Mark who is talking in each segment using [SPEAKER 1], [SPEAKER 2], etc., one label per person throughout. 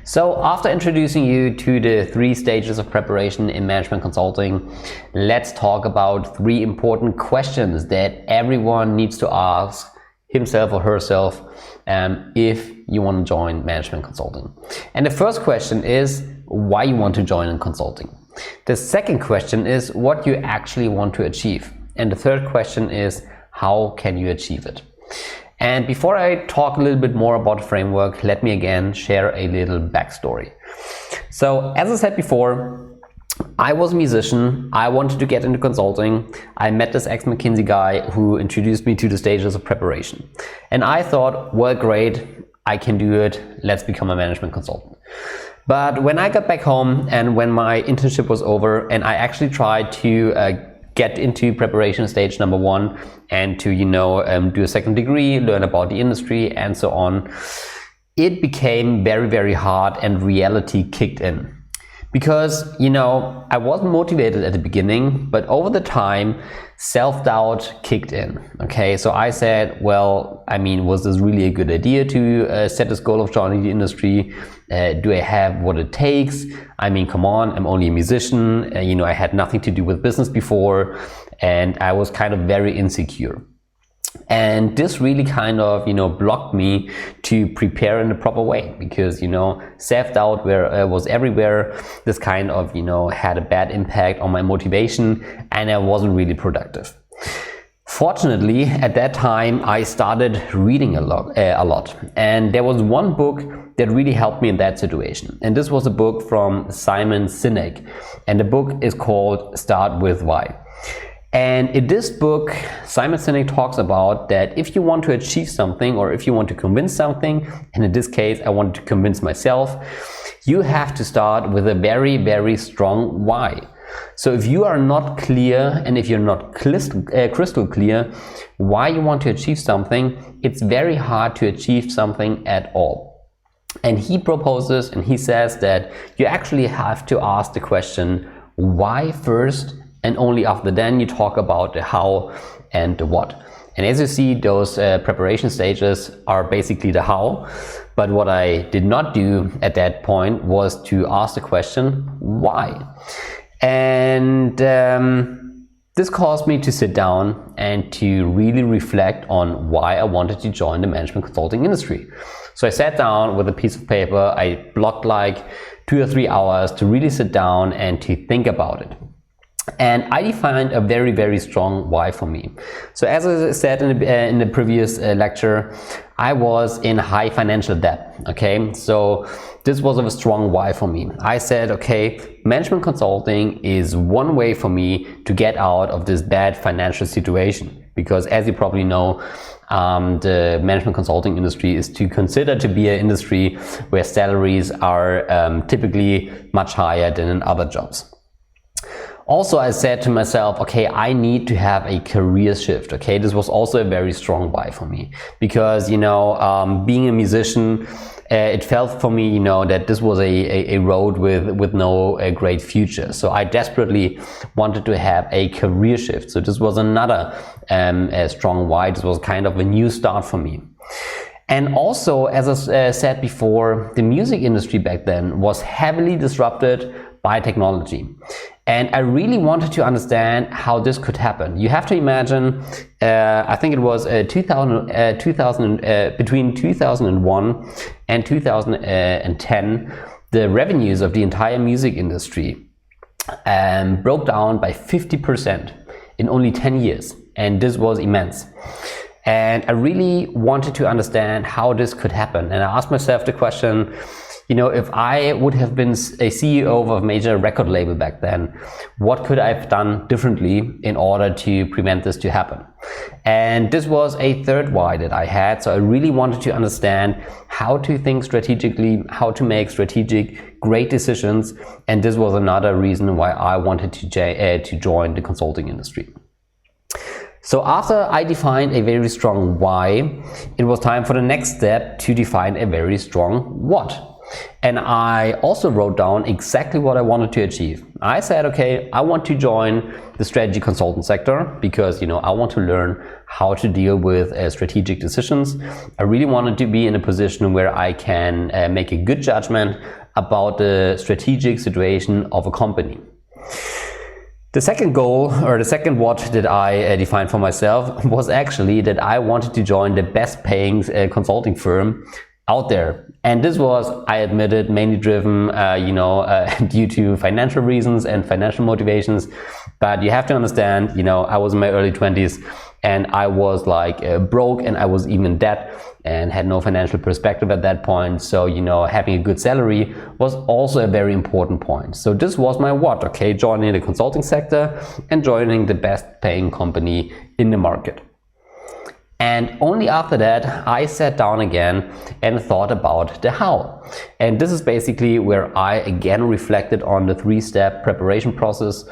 [SPEAKER 1] So after introducing you to the 3 stages of preparation in management consulting, let's talk about 3 important questions that everyone needs to ask himself or herself if you want to join management consulting. And the first question is why you want to join in consulting. The second question is what you actually want to achieve. And the third question is how can you achieve it. And before I talk a little bit more about the framework, let me again share a little backstory. So as I said before, I was a musician. I wanted to get into consulting. I met this ex-McKinsey guy who introduced me to the stages of preparation. And I thought, well, great, I can do it. Let's become a management consultant. But when I got back home and when my internship was over and I actually tried to get into preparation stage number 1 and to, do a second degree, learn about the industry and so on, it became very, very hard and reality kicked in. Because, I wasn't motivated at the beginning, but over the time, self-doubt kicked in. Okay, so I said, well, was this really a good idea to set this goal of joining the industry? Do I have what it takes? Come on, I'm only a musician. I had nothing to do with business before, and I was kind of very insecure. And this really kind of, blocked me to prepare in the proper way because, self-doubt was everywhere. This kind of, had a bad impact on my motivation and I wasn't really productive. Fortunately, at that time, I started reading a lot. And there was one book that really helped me in that situation. And this was a book from Simon Sinek. And the book is called Start With Why. And in this book, Simon Sinek talks about that if you want to achieve something or if you want to convince something, and in this case, I wanted to convince myself, you have to start with a very, very strong why. So if you are not clear and if you're not crystal clear why you want to achieve something, it's very hard to achieve something at all. And he proposes and he says that you actually have to ask the question why first, and only after then you talk about the how and the what. And as you see, those preparation stages are basically the how. But what I did not do at that point was to ask the question why. And this caused me to sit down and to really reflect on why I wanted to join the management consulting industry. So I sat down with a piece of paper. I blocked like 2 or 3 hours to really sit down and to think about it. And I defined a very, very strong why for me. So as I said in the previous lecture, I was in high financial debt. Okay, so this was a strong why for me. I said, okay, management consulting is one way for me to get out of this bad financial situation. Because as you probably know, the management consulting industry is to consider to be an industry where salaries are typically much higher than in other jobs. Also, I said to myself, okay, I need to have a career shift. Okay, this was also a very strong why for me because, being a musician, it felt for me, that this was a road with no great future. So I desperately wanted to have a career shift. So this was another a strong why. This was kind of a new start for me. And also, as I said before, the music industry back then was heavily disrupted by technology. And I really wanted to understand how this could happen. You have to imagine, I think it was between 2001 and 2010, the revenues of the entire music industry broke down by 50% in only 10 years. And this was immense. And I really wanted to understand how this could happen. And I asked myself the question, if I would have been a CEO of a major record label back then, what could I have done differently in order to prevent this to happen? And this was a third why that I had. So I really wanted to understand how to think strategically, how to make strategic, great decisions. And this was another reason why I wanted to join the consulting industry. So after I defined a very strong why, it was time for the next step to define a very strong what. And I also wrote down exactly what I wanted to achieve. I said, okay, I want to join the strategy consultant sector because, I want to learn how to deal with strategic decisions. I really wanted to be in a position where I can make a good judgment about the strategic situation of a company. The second goal, or the second what that I defined for myself, was actually that I wanted to join the best paying consulting firm out there. And this was, I admitted, mainly driven due to financial reasons and financial motivations. But you have to understand, I was in my early 20s and I was like broke, and I was even in debt and had no financial perspective at that point. So, having a good salary was also a very important point. So this was my what, okay, joining the consulting sector and joining the best paying company in the market. And only after that, I sat down again and thought about the how. And this is basically where I again reflected on the 3-step preparation process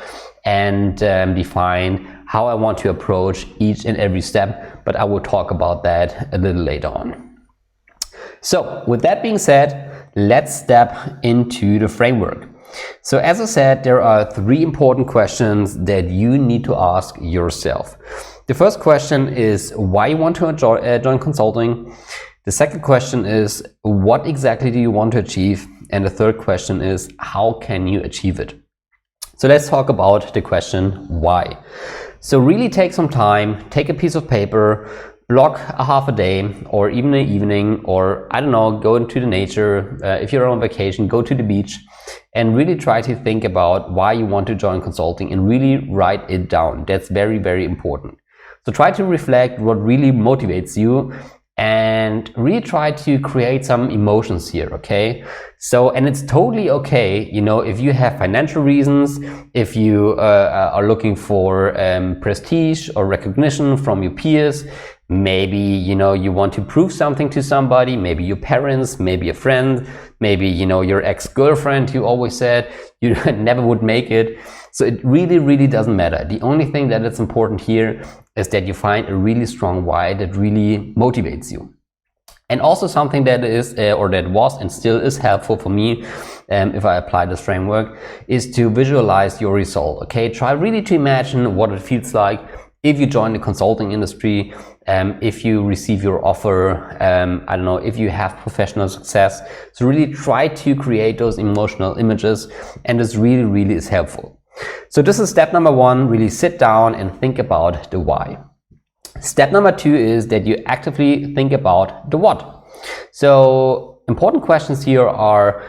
[SPEAKER 1] and defined how I want to approach each and every step, but I will talk about that a little later on. So with that being said, let's step into the framework. So as I said, there are 3 important questions that you need to ask yourself. The first question is why you want to join consulting. The second question is what exactly do you want to achieve? And the third question is how can you achieve it? So let's talk about the question why. So really take some time, take a piece of paper, block a half a day or even an evening, or I don't know, go into the nature. If you're on vacation, go to the beach and really try to think about why you want to join consulting and really write it down. That's very, very important. So try to reflect what really motivates you and really try to create some emotions here, okay? So, and it's totally okay, if you have financial reasons, if you are looking for prestige or recognition from your peers, maybe, you want to prove something to somebody, maybe your parents, maybe a friend, maybe, your ex-girlfriend who always said you never would make it. So it really, really doesn't matter. The only thing that is important here is that you find a really strong why that really motivates you. And also something that is, or that was and still is helpful for me, if I apply this framework, is to visualize your result, okay? Try really to imagine what it feels like if you join the consulting industry, if you receive your offer, I don't know, if you have professional success. So really try to create those emotional images, and this really, really is helpful. So this is step number 1, really sit down and think about the why. Step number 2 is that you actively think about the what. So important questions here are,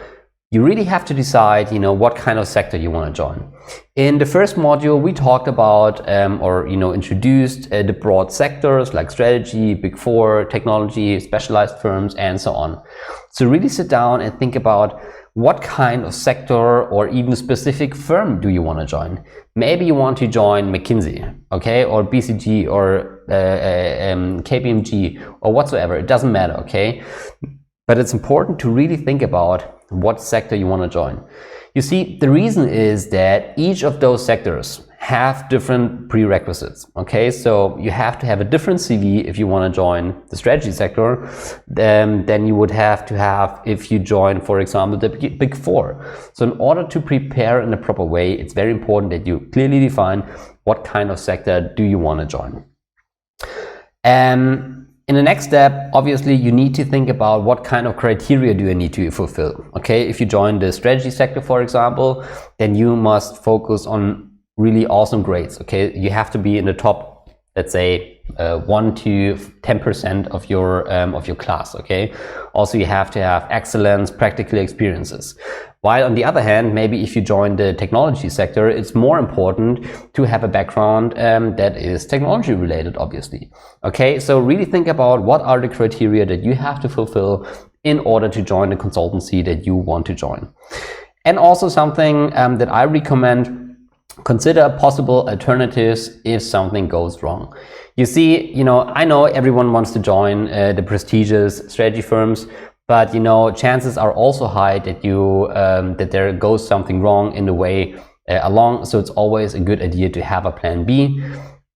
[SPEAKER 1] you really have to decide, what kind of sector you want to join. In the first module, we talked about introduced the broad sectors like strategy, Big 4, technology, specialized firms, and so on. So really sit down and think about what kind of sector or even specific firm do you want to join. Maybe you want to join McKinsey, okay, or BCG or KPMG or whatsoever. It doesn't matter, okay? But it's important to really think about what sector you want to join. You see, the reason is that each of those sectors have different prerequisites, okay? So you have to have a different CV if you want to join the strategy sector than you would have to have if you join, for example, the Big 4. So in order to prepare in a proper way, it's very important that you clearly define what kind of sector do you want to join. In the next step, obviously, you need to think about what kind of criteria do you need to fulfill. Okay, if you join the strategy sector, for example, then you must focus on really awesome grades. Okay, you have to be in the top, let's say, 1 to 10% of your class. Okay, also you have to have excellence, practical experiences. While on the other hand, maybe if you join the technology sector, it's more important to have a background that is technology related, obviously. Okay, so really think about what are the criteria that you have to fulfill in order to join the consultancy that you want to join. And also something that I recommend, consider possible alternatives if something goes wrong. You see, I know everyone wants to join the prestigious strategy firms, but chances are also high that that there goes something wrong in the way along. So it's always a good idea to have a plan B.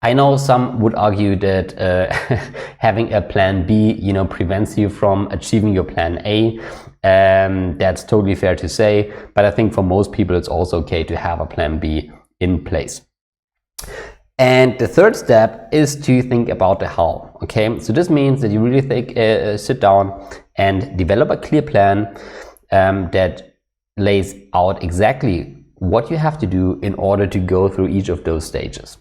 [SPEAKER 1] I know some would argue that having a plan B, prevents you from achieving your plan A. That's totally fair to say, but I think for most people it's also okay to have a plan B in place. And the third step is to think about the how. Okay, so this means that you really sit down and develop a clear plan that lays out exactly what you have to do in order to go through each of those stages.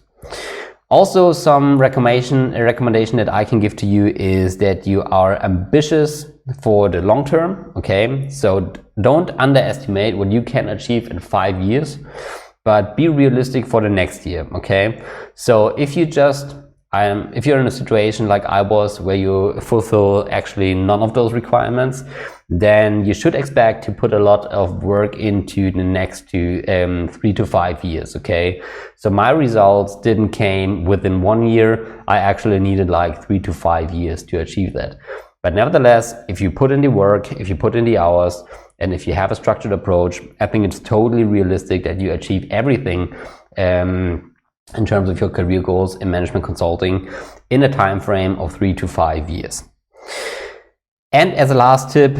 [SPEAKER 1] Also, some recommendation that I can give to you is that you are ambitious for the long term. Okay, so don't underestimate what you can achieve in 5 years, but be realistic for the next year. Okay, so if you're in a situation like I was, where you fulfill actually none of those requirements, then you should expect to put a lot of work into the next 3 to 5 years. Okay, so my results didn't came within 1 year. I actually needed like 3 to 5 years to achieve that. But nevertheless, if you put in the work, if you put in the hours, and if you have a structured approach, I think it's totally realistic that you achieve everything in terms of your career goals in management consulting in a time frame of 3 to 5 years. And as a last tip,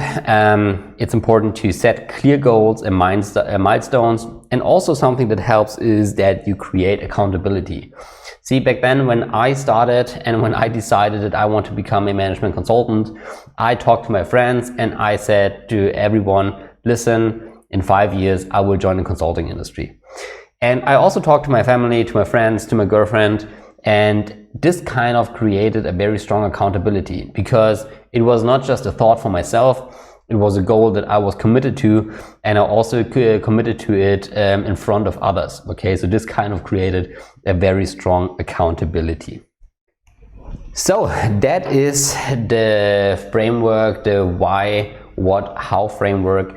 [SPEAKER 1] it's important to set clear goals and milestones. And also something that helps is that you create accountability. See, back then when I started and when I decided that I want to become a management consultant, I talked to my friends and I said to everyone, listen, in 5 years, I will join the consulting industry. And I also talked to my family, to my friends, to my girlfriend, and this kind of created a very strong accountability, because it was not just a thought for myself, it was a goal that I was committed to, and I also committed to it in front of others. Okay, so this kind of created a very strong accountability. So that is the framework, the why, what, how framework.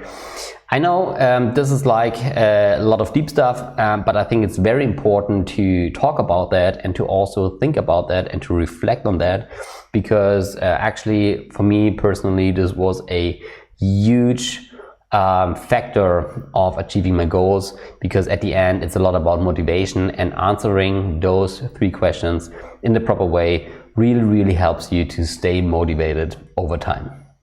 [SPEAKER 1] I know this is like a lot of deep stuff, but I think it's very important to talk about that and to also think about that and to reflect on that, because actually for me personally this was a huge factor of achieving my goals, because at the end it's a lot about motivation, and answering those 3 questions in the proper way really helps you to stay motivated over time.